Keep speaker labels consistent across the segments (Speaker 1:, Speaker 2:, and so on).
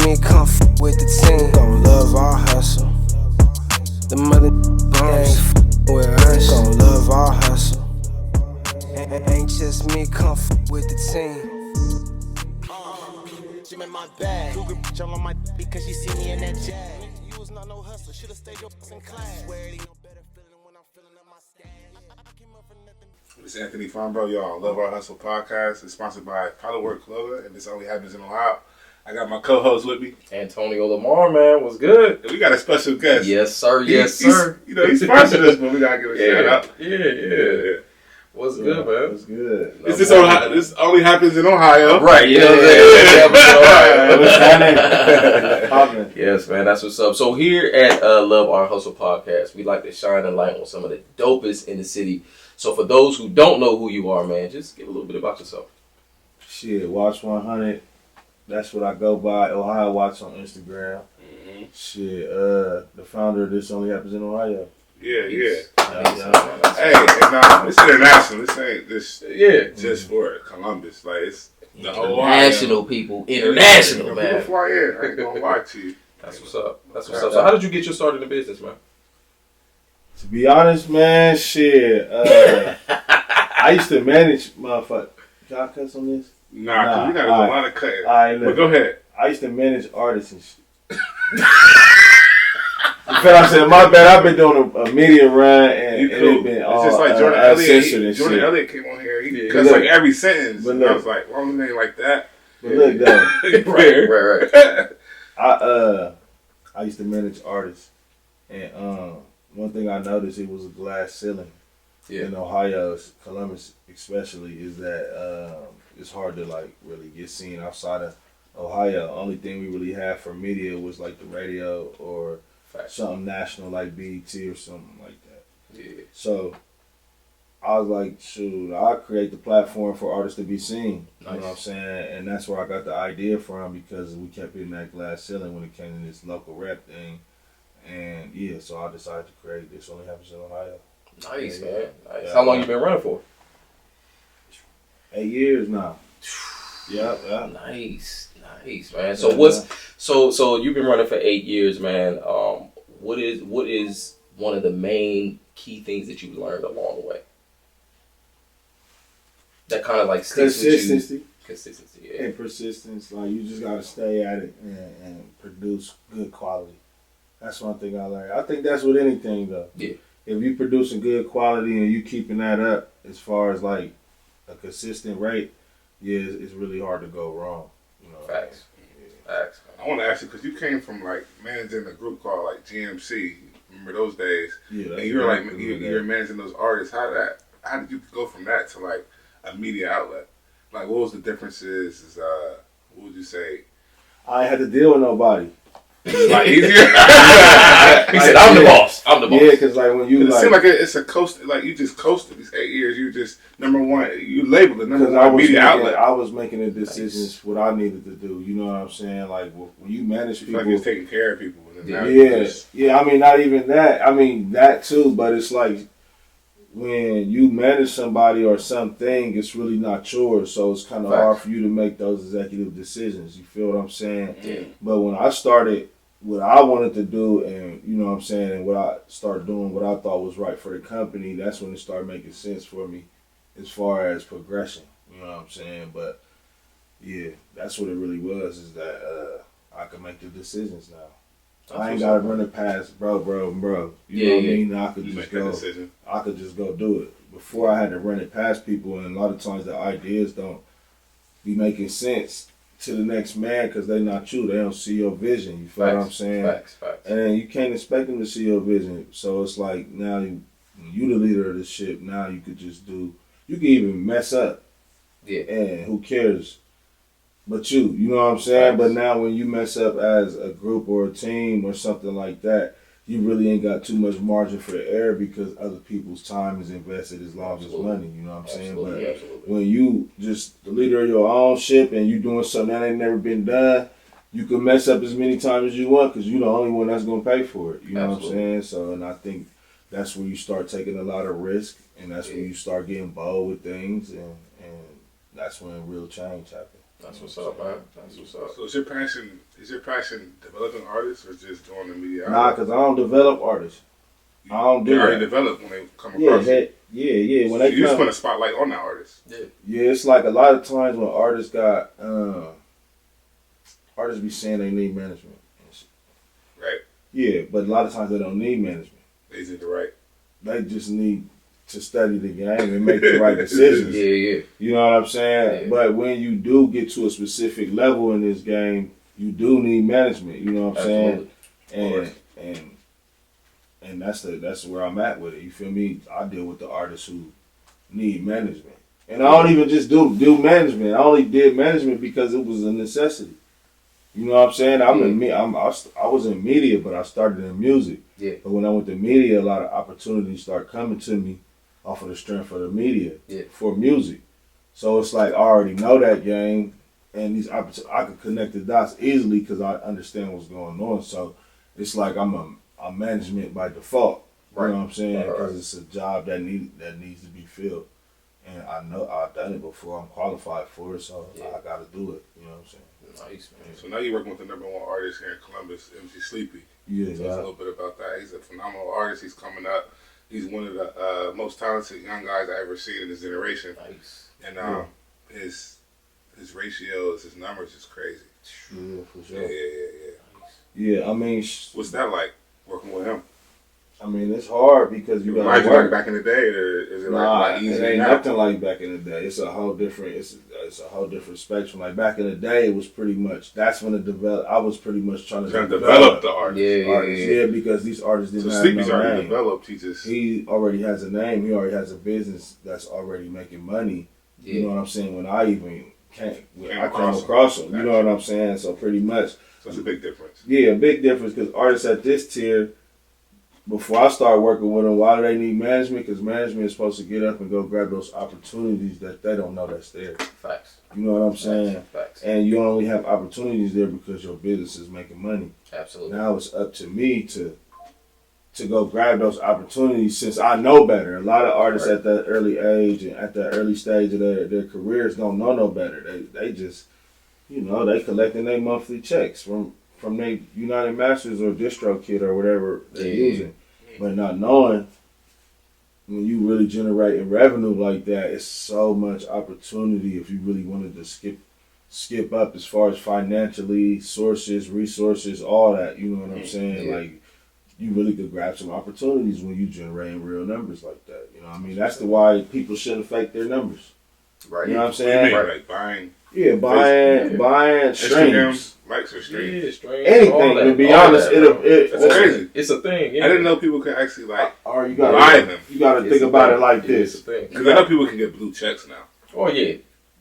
Speaker 1: me come with the team. Gon' love our hustle. The mother bums with us. Gon' love our hustle. Ain't just me come with the team.
Speaker 2: Jim in my bag. Cougar bitch all on my because she see me in that jag. You was not no hustler, should've stayed your ass in class. Swear it ain't no better feeling when I'm filling up my stash. I came up for nothing.
Speaker 3: This is Anthony Fonbro, y'all. Love Our Hustle podcast. It's sponsored by Pilotwork Clothing, and this only happens in Ohio. I got my co-host with me,
Speaker 4: Antonio Lamar, man, what's good?
Speaker 3: and we got a special guest.
Speaker 4: Yes, sir. Yes, sir.
Speaker 3: He sponsored us, but we gotta give a shout out.
Speaker 4: Yeah. What's good, man?
Speaker 5: What's good?
Speaker 3: This only happens in Ohio.
Speaker 4: Right, you know what I'm saying? Yes, man, that's what's up. So here at Love Our Hustle podcast, we like to shine a light on some of the dopest in the city. So for those who don't know who you are, man, just give a little bit about yourself.
Speaker 5: Shit, Watch 100. That's what I go by. Ohio Watch on Instagram.
Speaker 3: Mm-hmm.
Speaker 5: Shit, the founder of This Only Happens in Ohio.
Speaker 3: Yeah.
Speaker 5: Yeah.
Speaker 3: Hey, and it's international. This ain't
Speaker 4: Yeah.
Speaker 3: just for Columbus. Like it's the whole
Speaker 4: International people. International,
Speaker 3: People
Speaker 4: man.
Speaker 3: fly in. I ain't gonna lie to you.
Speaker 4: That's what's up. So how did you get your start in the business, man?
Speaker 5: To be honest, man, shit, I used to manage motherfucker. Can I cuss on this?
Speaker 3: Nah, 'cause we got a lot of cutting.
Speaker 5: All right, look.
Speaker 3: But go ahead.
Speaker 5: I used to manage artists and shit. You feel I said, my bad, I've been doing a media run and
Speaker 3: You cool.
Speaker 5: it been
Speaker 3: It's
Speaker 5: all
Speaker 3: just like Jordan
Speaker 5: censored and
Speaker 3: Elliott. Jordan
Speaker 5: shit.
Speaker 3: Elliott came on here. He
Speaker 4: Yeah.
Speaker 3: cussed like every sentence.
Speaker 5: But
Speaker 3: And I
Speaker 5: look.
Speaker 3: was like, why was name like that?
Speaker 5: But look, though.
Speaker 4: Right.
Speaker 5: I used to manage artists, and one thing I noticed, it was a glass ceiling in Ohio, Columbus especially, is that it's hard to like really get seen outside of Ohio. Only thing we really had for media was like the radio or something national like BET or something like that.
Speaker 4: Yeah.
Speaker 5: So I was like, shoot, I'll create the platform for artists to be seen. You know what I'm saying? And that's where I got the idea from, because we kept hitting that glass ceiling when it came to this local rap thing. And yeah, so I decided to create This Only Happens in Ohio.
Speaker 4: Nice, man. Nice.
Speaker 5: Yeah.
Speaker 4: How long you been running for?
Speaker 5: 8 years now. Yeah.
Speaker 4: Nice, man. So so you've been running for 8 years, man. What is one of the main key things that you've learned along the way? That kind of like sticks with you. Consistency, yeah.
Speaker 5: And persistence. Like, you just gotta stay at it and produce good quality. That's one thing I learned. I think that's with anything though.
Speaker 4: Yeah.
Speaker 5: If you producing good quality and you keeping that up as far as like a consistent rate, yeah, it's really hard to go wrong. You know.
Speaker 4: Facts.
Speaker 3: Yeah. Facts. I want to ask you, because you came from like managing a group called like GMC. Remember those days?
Speaker 5: Yeah.
Speaker 3: And you were like you're managing those artists. How did you go from that to like a media outlet? Like, what was the differences? What would you say?
Speaker 5: I ain't had to deal with nobody.
Speaker 3: It's like easier.
Speaker 4: He said, "I'm the boss. I'm the boss."
Speaker 5: Yeah, because like when you
Speaker 3: it seemed like it's a coast. Like you just coasted these 8 years. You just number one. You labeled the number one media outlet.
Speaker 5: I was making the decisions what I needed to do. You know what I'm saying? Like when you manage people,
Speaker 3: like you're taking care of people.
Speaker 5: Yeah. I mean, not even that. I mean that too. But it's like when you manage somebody or something, it's really not yours. So it's kind of hard for you to make those executive decisions. You feel what I'm saying?
Speaker 4: Yeah.
Speaker 5: But when I started what I wanted to do, and you know what I'm saying, and what I started doing, what I thought was right for the company, that's when it started making sense for me as far as progression. You know what I'm saying? But yeah, that's what it really was, is that I could make the decisions now. I ain't gotta run it past bro. You know what I mean? I could just go do it. Before I had to run it past people, and a lot of times the ideas don't be making sense to the next man because they not you. They don't see your vision. You feel what I'm saying?
Speaker 4: Facts.
Speaker 5: And you can't expect them to see your vision. So it's like now you the leader of the ship. Now you could just do. You can even mess up.
Speaker 4: Yeah.
Speaker 5: And who cares? But you know what I'm saying?
Speaker 4: Facts.
Speaker 5: But now when you mess up as a group or a team or something like that, you really ain't got too much margin for error because other people's time is invested as long as money. You know what I'm saying? But when you just the leader of your own ship and you doing something that ain't never been done, you can mess up as many times as you want because you're the only one that's going to pay for it. You know what I'm saying? So, and I think that's where you start taking a lot of risk, and that's when you start getting bold with things, and that's when real change happens.
Speaker 4: That's what's up, man. That's what's up.
Speaker 3: So is your passion developing artists or just doing the media?
Speaker 5: Nah, because I don't develop artists. I don't do
Speaker 3: They already
Speaker 5: that.
Speaker 3: developed when they come
Speaker 5: Yeah,
Speaker 3: across you.
Speaker 5: yeah. When
Speaker 3: So
Speaker 5: they
Speaker 3: you just
Speaker 5: come,
Speaker 3: put a spotlight on that artist.
Speaker 5: yeah, it's like a lot of times when artists got artists be saying they need management.
Speaker 3: Right.
Speaker 5: Yeah, but a lot of times they don't need management.
Speaker 3: They just the right.
Speaker 5: They just need to study the game and make the right decisions.
Speaker 4: Yeah.
Speaker 5: You know what I'm saying?
Speaker 4: Yeah.
Speaker 5: But when you do get to a specific level in this game, you do need management. You know what I'm
Speaker 4: Absolutely.
Speaker 5: saying? And that's where I'm at with it. You feel me? I deal with the artists who need management, and I don't even just do management. I only did management because it was a necessity. You know what I'm saying? I was in media, but I started in music.
Speaker 4: Yeah.
Speaker 5: But when I went to media, a lot of opportunities start coming to me off of the strength of the media for music. So it's like I already know that game, and these I could connect the dots easily because I understand what's going on. So it's like I'm management by default.
Speaker 4: Right.
Speaker 5: You know what I'm saying?
Speaker 4: Right.
Speaker 5: Because it's a job that needs to be filled, and I know I've done it before. I'm qualified for it, so I got to do it. You know what I'm saying?
Speaker 4: Nice, man.
Speaker 3: So now you're working with the number one artist here in Columbus, MC Sleepy.
Speaker 5: Yeah,
Speaker 3: Tell us a little bit about that. He's a phenomenal artist. He's coming up. He's one of the most talented young guys I ever seen in his generation.
Speaker 4: Nice.
Speaker 3: And his ratios, his numbers is crazy.
Speaker 5: Yeah, for sure.
Speaker 3: Yeah.
Speaker 5: Yeah, I mean,
Speaker 3: What's that like working with him?
Speaker 5: it's hard because you got
Speaker 3: Reminds
Speaker 5: to
Speaker 3: you like
Speaker 5: work.
Speaker 3: back in the day, or is it
Speaker 5: Nah,
Speaker 3: like
Speaker 5: it
Speaker 3: easy
Speaker 5: ain't
Speaker 3: now?
Speaker 5: nothing like back in the day. It's a whole different. It's a whole different spectrum. Like back in the day, it was pretty much. That's when it developed. I was pretty much trying to
Speaker 3: Develop the artist.
Speaker 5: artists. Yeah, because these artists didn't
Speaker 3: So
Speaker 5: have
Speaker 3: Sleepy's
Speaker 5: no
Speaker 3: already
Speaker 5: name.
Speaker 3: developed. He just
Speaker 5: He already has a name. He already has a business that's already making money.
Speaker 4: Yeah.
Speaker 5: You know what I'm saying? When I even came
Speaker 3: across
Speaker 5: across him. You know what I'm saying? So pretty much.
Speaker 3: so it's a big difference.
Speaker 5: Yeah, a big difference because artists at this tier, before I start working with them, why do they need management? Because management is supposed to get up and go grab those opportunities that they don't know that's there.
Speaker 4: Facts.
Speaker 5: You know what I'm saying?
Speaker 4: Facts.
Speaker 5: And you only have opportunities there because your business is making money.
Speaker 4: Absolutely.
Speaker 5: Now it's up to me to go grab those opportunities since I know better. A lot of artists at that early age and at that early stage of their careers don't know no better. They just, they collecting their monthly checks from their United Masters or DistroKid or whatever they're using. But not knowing when you really generating revenue like that, it's so much opportunity if you really wanted to skip up as far as financially, sources, resources, all that. You know what I'm saying?
Speaker 4: Yeah.
Speaker 5: Like, you really could grab some opportunities when you generating real numbers like that. You know what I mean? That's why people shouldn't fake their numbers.
Speaker 4: Right.
Speaker 5: You know what I'm
Speaker 3: What do you
Speaker 5: saying?
Speaker 3: mean, like buying
Speaker 5: Yeah, buying
Speaker 3: Instagram
Speaker 5: streams.
Speaker 3: likes or streams?
Speaker 4: Yeah, strange.
Speaker 5: Anything, to be
Speaker 4: all
Speaker 5: honest,
Speaker 4: that, bro.
Speaker 3: That's crazy.
Speaker 4: It's a thing. Yeah.
Speaker 3: I didn't know people could actually like
Speaker 5: Or you
Speaker 3: buy
Speaker 5: gotta
Speaker 3: them.
Speaker 5: think
Speaker 4: It's a
Speaker 5: about
Speaker 4: thing.
Speaker 5: it like
Speaker 4: Yeah,
Speaker 5: this.
Speaker 4: It's a thing.
Speaker 3: Because I know people can get blue checks now.
Speaker 4: Oh yeah,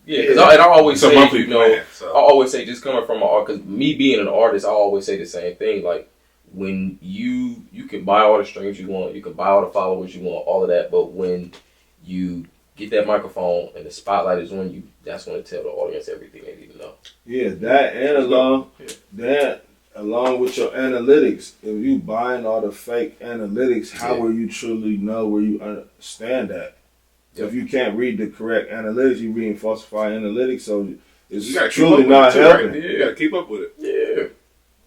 Speaker 4: because I always
Speaker 3: It's a
Speaker 4: say,
Speaker 3: monthly plan. So.
Speaker 4: I always say, just coming from an art, because me being an artist, I always say the same thing. Like, when you can buy all the streams you want, you can buy all the followers you want, all of that, but when you get that microphone and the spotlight is on you, that's going to tell the audience everything they need to know.
Speaker 5: Yeah, that and along with your analytics, if you buying all the fake analytics, how will you truly know where you stand at?
Speaker 4: Yep.
Speaker 5: If you can't read the correct analytics, you reading falsified analytics, so it's
Speaker 3: You gotta keep
Speaker 5: truly
Speaker 3: up
Speaker 5: not
Speaker 3: with it too,
Speaker 5: helping.
Speaker 3: right? You gotta keep up with it.
Speaker 4: Yeah.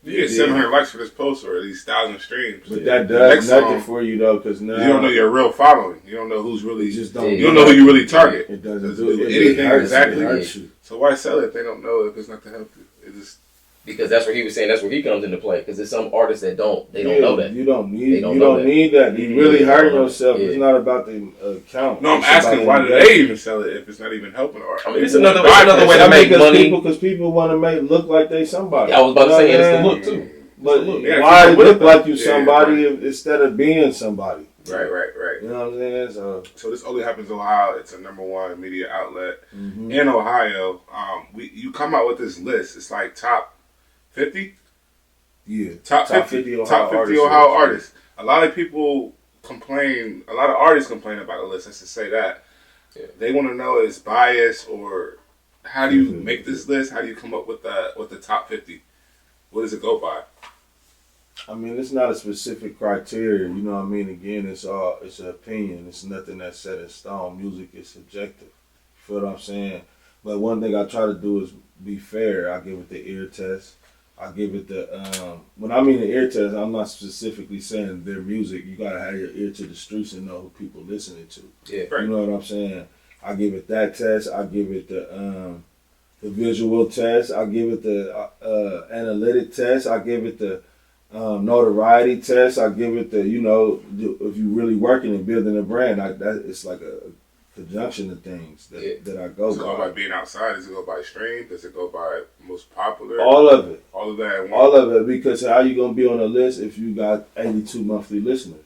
Speaker 3: You get 700 likes for this post or at least 1,000 streams.
Speaker 5: But that
Speaker 3: Next
Speaker 5: does nothing
Speaker 3: song,
Speaker 5: for you though, because now
Speaker 3: you don't know your real following. You don't know who's really.
Speaker 5: you just don't.
Speaker 3: You don't know who you really target.
Speaker 5: It doesn't
Speaker 3: Doesn't
Speaker 5: do
Speaker 3: do
Speaker 5: it.
Speaker 3: anything
Speaker 5: It hurts,
Speaker 3: exactly.
Speaker 5: It hurts you.
Speaker 3: So why sell it if they don't know if it's not to help you? It just
Speaker 4: Because that's what he was saying. That's where he comes into play. Because there's some artists that don't know that.
Speaker 5: You don't need.
Speaker 4: They don't
Speaker 5: You
Speaker 4: know
Speaker 5: don't
Speaker 4: that.
Speaker 5: need that. You really
Speaker 4: They don't
Speaker 5: hurting
Speaker 4: know that.
Speaker 5: yourself.
Speaker 4: Yeah.
Speaker 5: It's not about the account.
Speaker 3: no. I'm
Speaker 5: It's
Speaker 3: asking
Speaker 5: about
Speaker 3: why do
Speaker 5: engagement.
Speaker 3: they even sell it if it's not even helping the art?
Speaker 4: I mean, it's another way to make money.
Speaker 5: Because people want to make look like they somebody.
Speaker 4: I was about to say,
Speaker 5: You know
Speaker 4: it's the
Speaker 5: what
Speaker 4: look
Speaker 5: I mean?
Speaker 4: too.
Speaker 5: But
Speaker 3: Yeah,
Speaker 5: why
Speaker 3: keep up with
Speaker 5: look
Speaker 3: it,
Speaker 5: like
Speaker 3: though.
Speaker 5: you
Speaker 3: Yeah,
Speaker 5: somebody instead of being somebody?
Speaker 3: Right.
Speaker 5: You know what I'm saying? So,
Speaker 3: So this only happens in Ohio. It's a #1 media outlet
Speaker 5: mhm.
Speaker 3: in Ohio. You come out with this list. It's like top 50.
Speaker 5: Yeah,
Speaker 3: Top 50
Speaker 5: Ohio
Speaker 3: Ohio artists. A lot of people complain. A lot of artists complain about the list. Let's just say that.
Speaker 4: Yeah.
Speaker 3: They want to know is bias or how do you
Speaker 5: Mhm.
Speaker 3: make this list? How do you come up with the top 50? What does it go by?
Speaker 5: I mean, it's not a specific criteria. You know what I mean? Again, it's an opinion. It's nothing that's set in stone. Music is subjective. You feel what I'm saying? But one thing I try to do is be fair, I give it the ear test. I give it the when I mean the ear test, I'm not specifically saying their music. You gotta have your ear to the streets and know who people listening to.
Speaker 4: Yeah.
Speaker 5: You know what I'm saying? I give it that test. I give it the visual test. I give it the analytic test. I give it the notoriety test. I give it the if you really working and building a brand, it's like a conjunction of things that I go
Speaker 3: Does it
Speaker 5: by.
Speaker 3: go by being outside? Does it go by stream? Does it go by most popular?
Speaker 5: All of it.
Speaker 3: All of that at once?
Speaker 5: All of it, because how you gonna be on a list if you got 82 monthly listeners?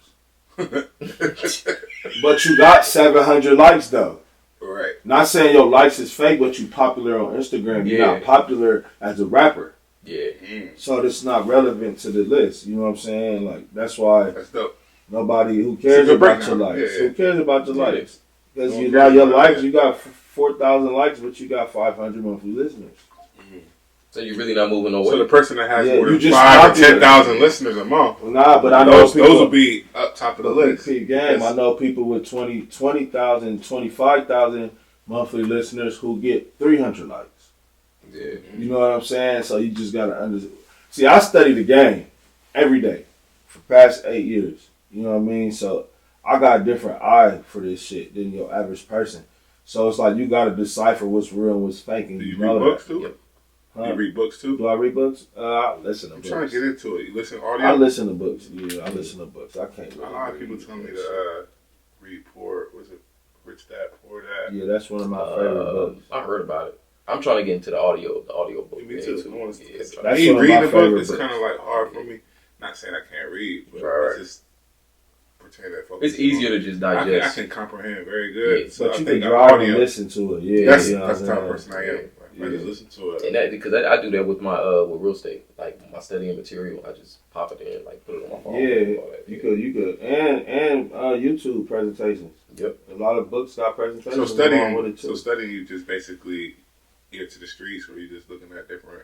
Speaker 5: But you got 700 likes though.
Speaker 3: Right.
Speaker 5: Not saying your likes is fake, but you popular on Instagram. You're not popular as a rapper.
Speaker 4: Yeah.
Speaker 5: So it's not relevant to the list. You know what I'm saying? Like that's why
Speaker 3: That's dope.
Speaker 5: nobody who cares
Speaker 3: good
Speaker 5: about
Speaker 3: breakdown.
Speaker 5: your likes.
Speaker 3: Yeah.
Speaker 5: Who cares about your likes? Because
Speaker 3: Don't
Speaker 5: you
Speaker 3: care
Speaker 5: got your
Speaker 3: about
Speaker 5: likes,
Speaker 3: it.
Speaker 5: you got 4,000 likes, but you got 500 monthly listeners.
Speaker 4: So you're really not moving no
Speaker 3: So the
Speaker 4: way.
Speaker 3: person that has
Speaker 5: Yeah,
Speaker 3: more
Speaker 5: you
Speaker 3: than
Speaker 5: just
Speaker 3: 5 or
Speaker 5: popular.
Speaker 3: 10,000 listeners a month,
Speaker 5: Well, nah, but I know
Speaker 3: those
Speaker 5: people.
Speaker 3: will be up top of the list.
Speaker 5: Big game.
Speaker 3: Because-
Speaker 5: I know people with 20,000, 25,000 monthly listeners who get 300 likes.
Speaker 4: Yeah.
Speaker 5: You know what I'm saying? So you just gotta understand. See, I study the game every day for past 8 years. You know what I mean? So I got a different eye for this shit than your average person. So it's like you gotta decipher what's real and what's fake. And
Speaker 3: Do you
Speaker 5: know
Speaker 3: read books
Speaker 5: that.
Speaker 3: too?
Speaker 4: Yep.
Speaker 5: Huh?
Speaker 3: You read books too?
Speaker 5: Do I read books? I listen to
Speaker 3: I'm
Speaker 5: books.
Speaker 3: trying to get into it. You listen to audio?
Speaker 5: I listen to books. Yeah, I listen to books. I can't.
Speaker 3: A
Speaker 5: Really
Speaker 3: lot of people
Speaker 5: read
Speaker 3: tell me
Speaker 5: books.
Speaker 3: to read Poor, was it Rich Dad, Poor Dad?
Speaker 5: Yeah, that's one of my favorite books.
Speaker 4: I heard about it. I'm trying to get into the audio book.
Speaker 3: Me too.
Speaker 4: game,
Speaker 3: I wanna-
Speaker 4: Yeah,
Speaker 3: Cause
Speaker 4: try-
Speaker 5: That's
Speaker 3: me
Speaker 5: one of
Speaker 3: reading
Speaker 5: my
Speaker 3: a book
Speaker 5: favorite
Speaker 3: is
Speaker 5: books.
Speaker 3: kind of like hard for me. Not saying I can't read, but
Speaker 4: Right.
Speaker 3: it's just pretend that focus.
Speaker 4: It's easier to just
Speaker 3: I
Speaker 4: digest.
Speaker 3: can comprehend very good.
Speaker 4: Yeah,
Speaker 3: so
Speaker 5: But
Speaker 3: I
Speaker 5: you
Speaker 3: think
Speaker 5: can drive and
Speaker 3: audio.
Speaker 5: listen to it. Yeah,
Speaker 3: That's
Speaker 5: you know
Speaker 3: that's the
Speaker 5: what
Speaker 3: type
Speaker 5: I'm
Speaker 3: of person I am. I just
Speaker 5: Yeah.
Speaker 3: listen to it.
Speaker 4: And that because I do that with my with real estate, like my studying material, I just pop it in, like put it on my phone.
Speaker 5: Yeah,
Speaker 4: and all that.
Speaker 5: you could, and YouTube presentations.
Speaker 4: Yep.
Speaker 5: A lot of books got
Speaker 3: So
Speaker 5: presentations along with
Speaker 3: studying,
Speaker 5: it too.
Speaker 3: you just basically ear to the streets, where you just looking at different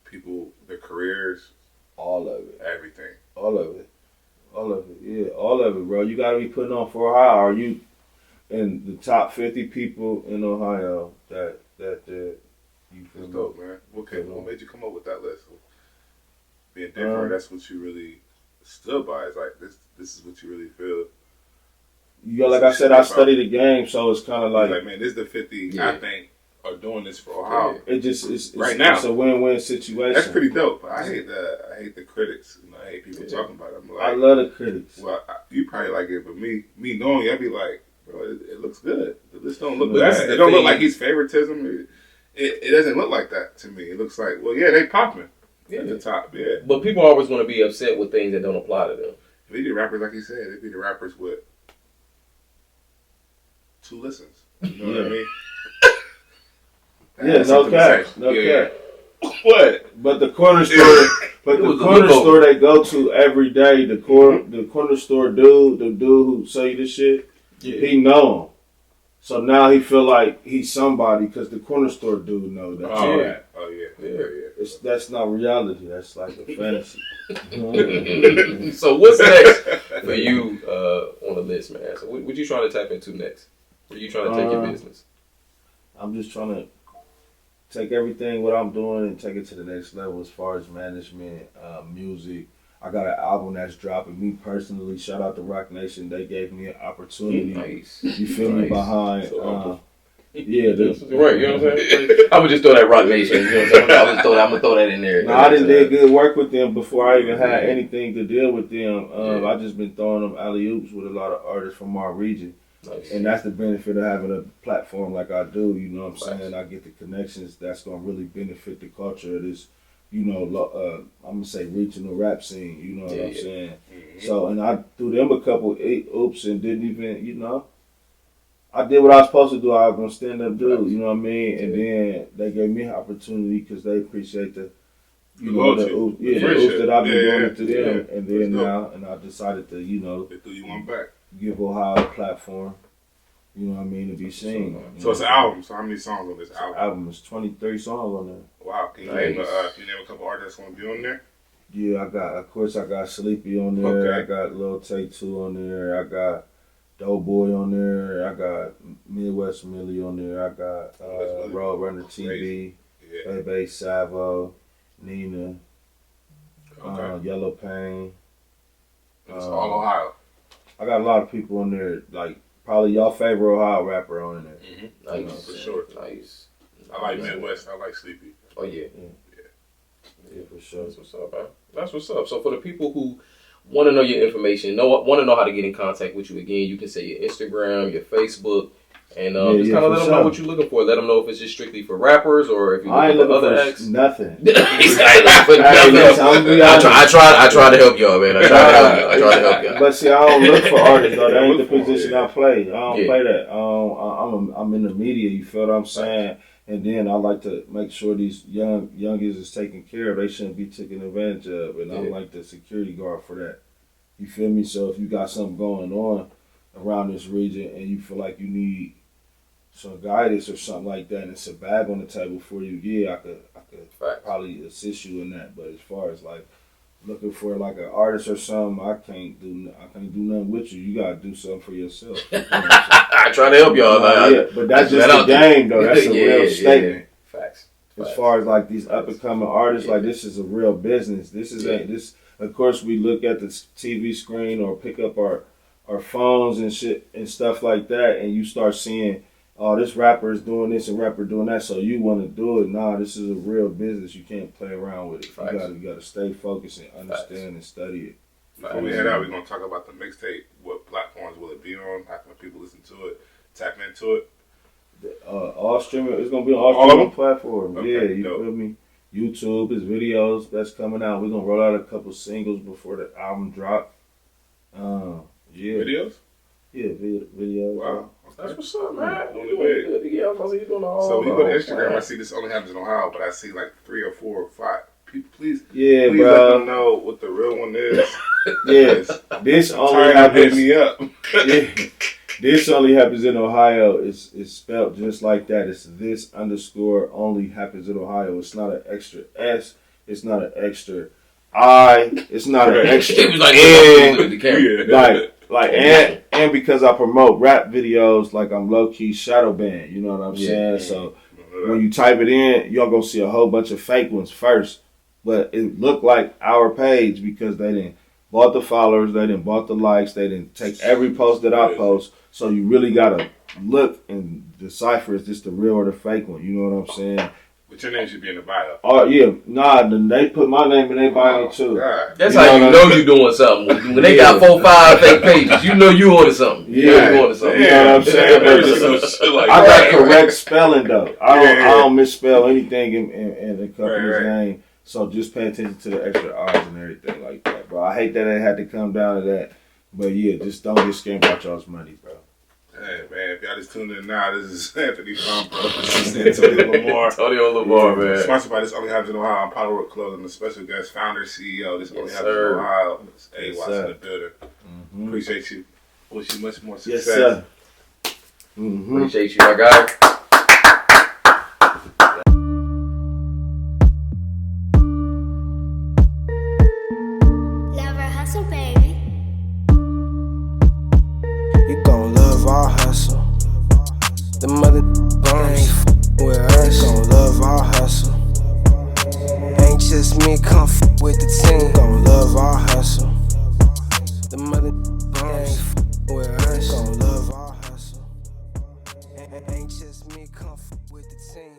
Speaker 3: people, their careers,
Speaker 5: All of it,
Speaker 3: everything.
Speaker 5: all of it, all of it. Yeah, all of it, bro. You got to be putting on for how are you in the top 50 people in Ohio that you feel
Speaker 3: It's dope, man. What made you come up with that list? Being different, that's what you really stood by. It's like this is what you really feel.
Speaker 5: You got, like I said, I study the game, so it's kind of
Speaker 3: Like,
Speaker 5: like
Speaker 3: man, this is the 50
Speaker 4: Yeah.
Speaker 3: I think are doing this for Ohio.
Speaker 5: it just it's
Speaker 3: Right now.
Speaker 5: It's a win-win situation.
Speaker 3: That's pretty dope. I hate the critics. You know, I hate people talking about it. I'm like,
Speaker 5: I love the critics.
Speaker 3: well, you probably like it, but me knowing you, I'd be like, bro, it looks good. The list don't look
Speaker 4: But that's
Speaker 3: bad.
Speaker 4: the
Speaker 3: It don't look
Speaker 4: thing.
Speaker 3: like he's favoritism. It doesn't look like that to me. It looks like, well, yeah, they popping at the top. Yeah,
Speaker 4: But people always want to be upset with things that don't apply to them.
Speaker 3: if they be rappers, like you said, they be the rappers with 2 listens. You know what I mean?
Speaker 5: Yeah,
Speaker 3: That's
Speaker 5: no
Speaker 3: something to
Speaker 5: cap,
Speaker 3: say.
Speaker 5: no
Speaker 3: Yeah.
Speaker 5: cap.
Speaker 3: What?
Speaker 5: But the corner store, but
Speaker 4: It
Speaker 5: the
Speaker 4: was a
Speaker 5: corner
Speaker 4: lookover.
Speaker 5: store they go to every day, the corner store dude, the dude who sell you this shit, he know him. So now he feel like he's somebody because the corner store dude know that.
Speaker 3: Oh,
Speaker 4: Yeah.
Speaker 3: yeah. Oh, yeah. Yeah.
Speaker 5: That's not reality. That's like a fantasy.
Speaker 4: So what's next for you on the list, man? So what you trying to tap into next? Where you trying to take your business?
Speaker 5: I'm just trying to take everything what I'm doing and take it to the next level as far as management, music. I got an album that's dropping. Me personally, shout out to Rock Nation. They gave me an opportunity.
Speaker 4: Nice.
Speaker 5: You feel me?
Speaker 4: Nice.
Speaker 5: Behind,
Speaker 3: So
Speaker 5: yeah.
Speaker 4: Right, you know what I'm saying? I would just throw that Rock Nation. You know what I'm saying? I'm gonna throw that in there.
Speaker 5: No, I didn't did good work with them before I even had anything to deal with them.
Speaker 4: Yeah.
Speaker 5: I just been throwing them alley oops with a lot of artists from our region.
Speaker 4: Nice.
Speaker 5: And that's the benefit of having a platform like I do. You know what I'm
Speaker 4: Right.
Speaker 5: saying? I get the connections that's going to really benefit the culture of this, you know, I'm going to say regional rap scene. You know what
Speaker 4: Yeah,
Speaker 5: I'm
Speaker 4: yeah.
Speaker 5: saying?
Speaker 3: Mhm.
Speaker 5: So, and I threw them a couple oops and didn't even, you know, I did what I was supposed to do. I was going to stand up do, you know what I mean? And then they gave me an opportunity because they appreciate the, you know, the
Speaker 3: Loyalty.
Speaker 5: oops,
Speaker 3: The
Speaker 5: the oops
Speaker 3: friendship.
Speaker 5: that I've been
Speaker 3: Yeah,
Speaker 5: doing
Speaker 3: yeah,
Speaker 5: it to them.
Speaker 3: yeah.
Speaker 5: And
Speaker 3: That's
Speaker 5: then
Speaker 3: dope.
Speaker 5: now, and I decided to, you know,
Speaker 3: They threw you one back.
Speaker 5: give Ohio a platform, you know what I mean, to be seen.
Speaker 3: So it's an album. So how many songs on this album?
Speaker 5: Album is 23 songs on there.
Speaker 3: Wow. Can you
Speaker 4: Nice.
Speaker 3: name a couple artists that want to be on there?
Speaker 5: Yeah, I got Sleepy on there.
Speaker 3: Okay.
Speaker 5: I got Lil Take Two on there. I got Doughboy on there. I got Midwest Millie on there. I got
Speaker 3: Midwest Millie.
Speaker 5: Road Runner TV.
Speaker 3: Crazy. Yeah.
Speaker 5: Bebe, Savo, Nina,
Speaker 3: Okay.
Speaker 5: Yellow Pain.
Speaker 3: It's all Ohio.
Speaker 5: I got a lot of people on there, like probably y'all favorite Ohio rapper on there.
Speaker 3: Mm-hmm.
Speaker 4: Nice.
Speaker 3: For sure.
Speaker 4: Nice.
Speaker 3: I like Midwest. I like Sleepy.
Speaker 4: Oh yeah.
Speaker 5: Yeah, for sure.
Speaker 4: That's what's up, man. That's what's up. So for the people who want to know your information, want to know how to get in contact with you again, you can say your Instagram, your Facebook, and just kind of let them know what you're looking for. Let them know if it's just strictly for rappers or if you're looking for other acts.
Speaker 5: Nothing.
Speaker 4: He's not looking for nothing. I try to help y'all, man. I try to help y'all.
Speaker 5: But see, I don't look for artists though. That ain't the position I play. I don't play that. I'm in the media. You feel what I'm saying? And then I like to make sure these youngins is taken care of. They shouldn't be taken advantage of. And I'm like the security guard for that. You feel me? So if you got something going on around this region and you feel like you need some guidance or something like that, and it's a bag on the table for you, yeah, I could probably assist you in that. But as far as like looking for like an artist or something, I can't do nothing with you. You gotta do something for yourself. You know
Speaker 4: I try to help y'all.
Speaker 5: But that's just the game, though. That's a real statement.
Speaker 4: Facts.
Speaker 5: As far as like these up and coming artists, like this is a real business. This is this. Of course, we look at the TV screen or pick up our phones and shit and stuff like that, and you start seeing, oh, this rapper is doing this and rapper doing that, so you want to do it. Nah, this is a real business. You can't play around with it. You gotta stay focused and understand and study it.
Speaker 3: Before we head out, we're gonna talk about the mixtape. What platforms will it be on? How can people listen to it? Tap into it.
Speaker 5: All streaming. It's gonna be on all streaming platforms. Okay, yeah, you feel me? YouTube, his videos that's coming out. We're gonna roll out a couple singles before the album drop.
Speaker 3: Videos?
Speaker 5: Yeah, videos.
Speaker 3: Wow.
Speaker 4: That's what's up, man.
Speaker 3: On the way. So we go to Instagram. I see this only happens in Ohio, but I see like 3 or 4 or 5 people. Please
Speaker 5: bro.
Speaker 3: Let them know what the real one is.
Speaker 5: Yes, this only happens.
Speaker 3: Me up.
Speaker 5: This only happens in Ohio. It's spelled just like that. It's this underscore only happens in Ohio. It's not an extra S. It's not an extra I. It's not an extra N. And because I promote rap videos, like I'm low key shadow banned. You know what I'm saying? So when you type it in, y'all gonna see a whole bunch of fake ones first. But it looked like our page because they didn't bought the followers, they didn't bought the likes, they didn't take every post that I post. So you really gotta look and decipher is this the real or the fake one. You know what I'm saying?
Speaker 3: But your name should be in the bio.
Speaker 5: Oh yeah, nah. They put my name in their bio too.
Speaker 3: God.
Speaker 4: That's how you know you're doing something. When they got 4 or 5 fake pages, you know you onto something.
Speaker 5: You know what I'm saying? I got correct spelling though. I don't misspell anything in the company's name. So just pay attention to the extra R's and everything like that, bro. I hate that it had to come down to that. But yeah, just don't get scammed about y'all's money, bro.
Speaker 3: Hey, man, if y'all just tuned in now, this is Anthony Pompro. This is Antonio Lamar. Man. Sponsored by This Only Happens in Ohio. I'm Power Work Clothing, the special guest, founder, CEO. This Only Happens in Ohio. It's A. Watts in the building. Appreciate you. Wish you much more success.
Speaker 5: Yes, sir.
Speaker 4: Appreciate you, my guy.
Speaker 1: The mother ain't with us, gon' love our hustle. Ain't just me, come with the team, gon' love our hustle. The mother ain't with us, gon' love our hustle. Ain't just me, come with the team.